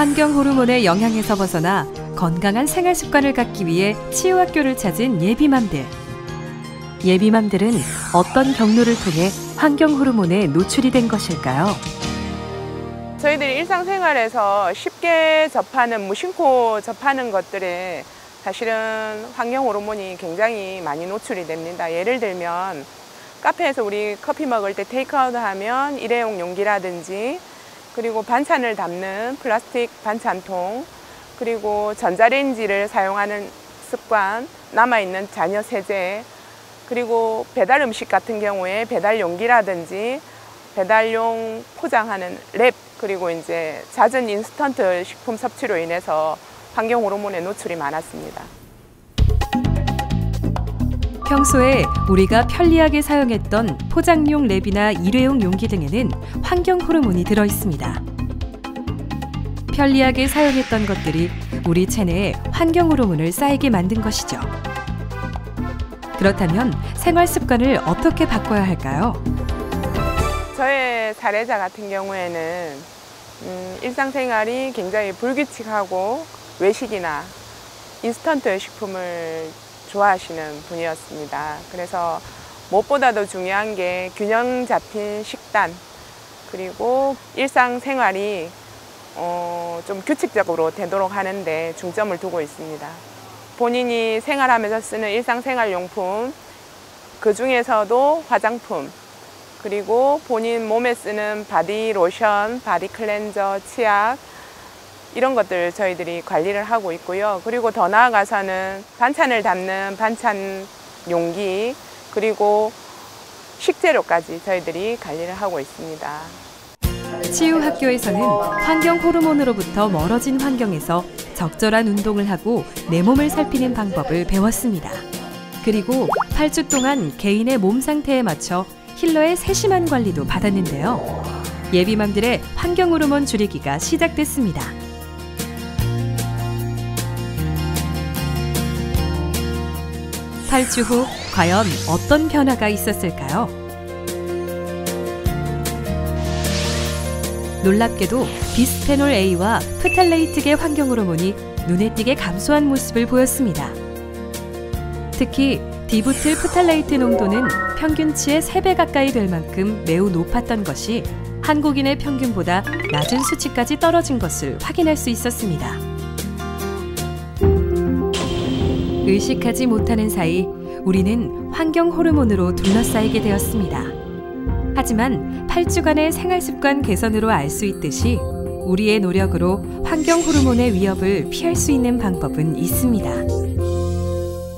환경 호르몬의 영향에서 벗어나 건강한 생활 습관을 갖기 위해 치유학교를 찾은 예비맘들. 예비맘들은 어떤 경로를 통해 환경 호르몬에 노출이 된 것일까요? 저희들이 일상생활에서 쉽게 접하는, 무심코 접하는 것들에 사실은 환경 호르몬이 굉장히 많이 노출이 됩니다. 예를 들면 카페에서 우리 커피 먹을 때 테이크아웃 하면 일회용 용기라든지, 그리고 반찬을 담는 플라스틱 반찬통, 그리고 전자레인지를 사용하는 습관, 남아있는 잔여 세제, 그리고 배달 음식 같은 경우에 배달 용기라든지 배달용 포장하는 랩, 그리고 이제 잦은 인스턴트 식품 섭취로 인해서 환경 호르몬의 노출이 많았습니다. 평소에 우리가 편리하게 사용했던 포장용 랩이나 일회용 용기 등에는 환경 호르몬이 들어 있습니다. 편리하게 사용했던 것들이 우리 체내에 환경 호르몬을 쌓이게 만든 것이죠. 그렇다면 생활 습관을 어떻게 바꿔야 할까요? 저의 사례자 같은 경우에는 일상생활이 굉장히 불규칙하고 외식이나 인스턴트 식품을 좋아하시는 분이었습니다. 그래서 무엇보다도 중요한 게 균형 잡힌 식단, 그리고 일상생활이 좀 규칙적으로 되도록 하는데 중점을 두고 있습니다. 본인이 생활하면서 쓰는 일상생활용품, 그 중에서도 화장품, 그리고 본인 몸에 쓰는 바디 로션, 바디 클렌저, 치약, 이런 것들 저희들이 관리를 하고 있고요. 그리고 더 나아가서는 반찬을 담는 반찬 용기, 그리고 식재료까지 저희들이 관리를 하고 있습니다. 치유학교에서는 환경 호르몬으로부터 멀어진 환경에서 적절한 운동을 하고 내 몸을 살피는 방법을 배웠습니다. 그리고 8주 동안 개인의 몸 상태에 맞춰 힐러의 세심한 관리도 받았는데요. 예비맘들의 환경 호르몬 줄이기가 시작됐습니다. 8주 후 과연 어떤 변화가 있었을까요? 놀랍게도 비스페놀 A와 프탈레이트계 환경 호르몬이 눈에 띄게 감소한 모습을 보였습니다. 특히 디부틸 프탈레이트 농도는 평균치의 3배 가까이 될 만큼 매우 높았던 것이 한국인의 평균보다 낮은 수치까지 떨어진 것을 확인할 수 있었습니다. 의식하지 못하는 사이 우리는 환경 호르몬으로 둘러싸이게 되었습니다. 하지만 8주간의 생활습관 개선으로 알 수 있듯이 우리의 노력으로 환경 호르몬의 위협을 피할 수 있는 방법은 있습니다.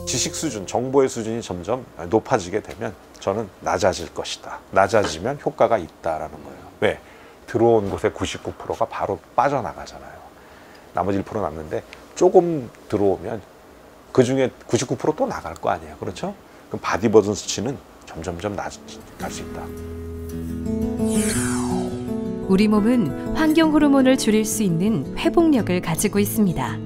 지식 수준, 정보의 수준이 점점 높아지게 되면 저는 낮아질 것이다. 낮아지면 효과가 있다라는 거예요. 왜? 들어온 곳의 99%가 바로 빠져나가잖아요. 나머지 1% 남는데 조금 들어오면 그 중에 99% 또 나갈 거 아니에요. 그렇죠? 그럼 바디버든 수치는 점점점 낮아질 수 있다. 우리 몸은 환경 호르몬을 줄일 수 있는 회복력을 가지고 있습니다.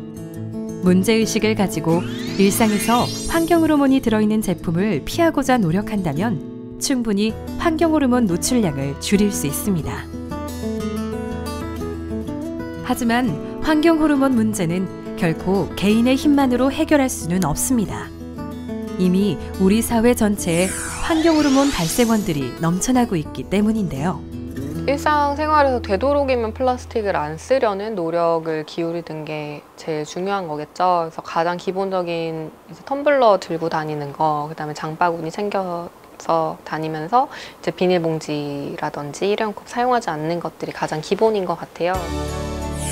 문제의식을 가지고 일상에서 환경 호르몬이 들어있는 제품을 피하고자 노력한다면 충분히 환경 호르몬 노출량을 줄일 수 있습니다. 하지만 환경 호르몬 문제는 결코 개인의 힘만으로 해결할 수는 없습니다. 이미 우리 사회 전체에 환경 호르몬 발생원들이 넘쳐나고 있기 때문인데요. 일상생활에서 되도록이면 플라스틱을 안 쓰려는 노력을 기울이는 게 제일 중요한 거겠죠. 그래서 가장 기본적인 이제 텀블러 들고 다니는 거, 그다음에 장바구니 챙겨서 다니면서 이제 비닐봉지라든지 일회용컵 사용하지 않는 것들이 가장 기본인 것 같아요.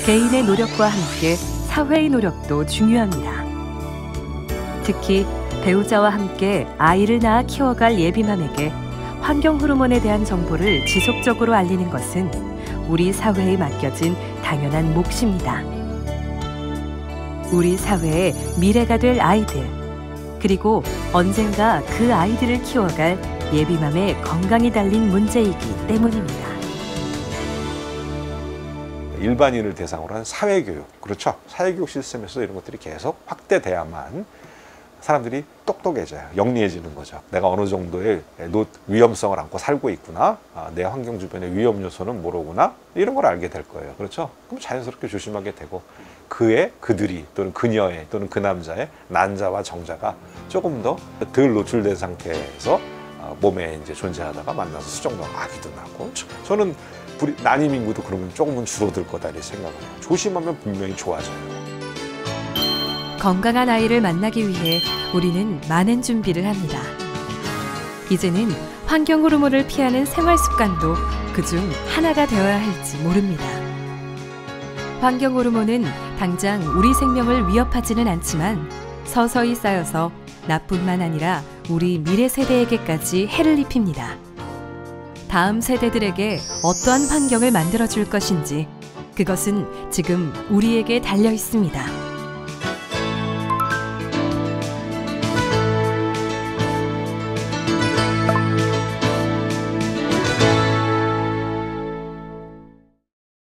개인의 노력과 함께 사회의 노력도 중요합니다. 특히 배우자와 함께 아이를 낳아 키워갈 예비맘에게 환경 호르몬에 대한 정보를 지속적으로 알리는 것은 우리 사회에 맡겨진 당연한 몫입니다. 우리 사회의 미래가 될 아이들, 그리고 언젠가 그 아이들을 키워갈 예비맘의 건강이 달린 문제이기 때문입니다. 일반인을 대상으로 한 사회교육, 그렇죠? 사회교육 시스템에서 이런 것들이 계속 확대돼야만 사람들이 똑똑해져요. 영리해지는 거죠. 내가 어느 정도의 위험성을 안고 살고 있구나. 내 환경 주변의 위험 요소는 모르구나. 이런 걸 알게 될 거예요. 그렇죠? 그럼 자연스럽게 조심하게 되고 그들이 또는 그녀의 또는 그 남자의 난자와 정자가 조금 더 덜 노출된 상태에서 몸에 이제 존재하다가 만나서 수정도 아기도 낳고 저는 난임 인구도 그러면 조금은 줄어들 거다 이렇게 생각을 해요. 조심하면 분명히 좋아져요. 건강한 아이를 만나기 위해 우리는 많은 준비를 합니다. 이제는 환경 호르몬을 피하는 생활 습관도 그중 하나가 되어야 할지 모릅니다. 환경 호르몬은 당장 우리 생명을 위협하지는 않지만 서서히 쌓여서 나뿐만 아니라 우리 미래 세대에게까지 해를 입힙니다. 다음 세대들에게 어떠한 환경을 만들어줄 것인지 그것은 지금 우리에게 달려 있습니다.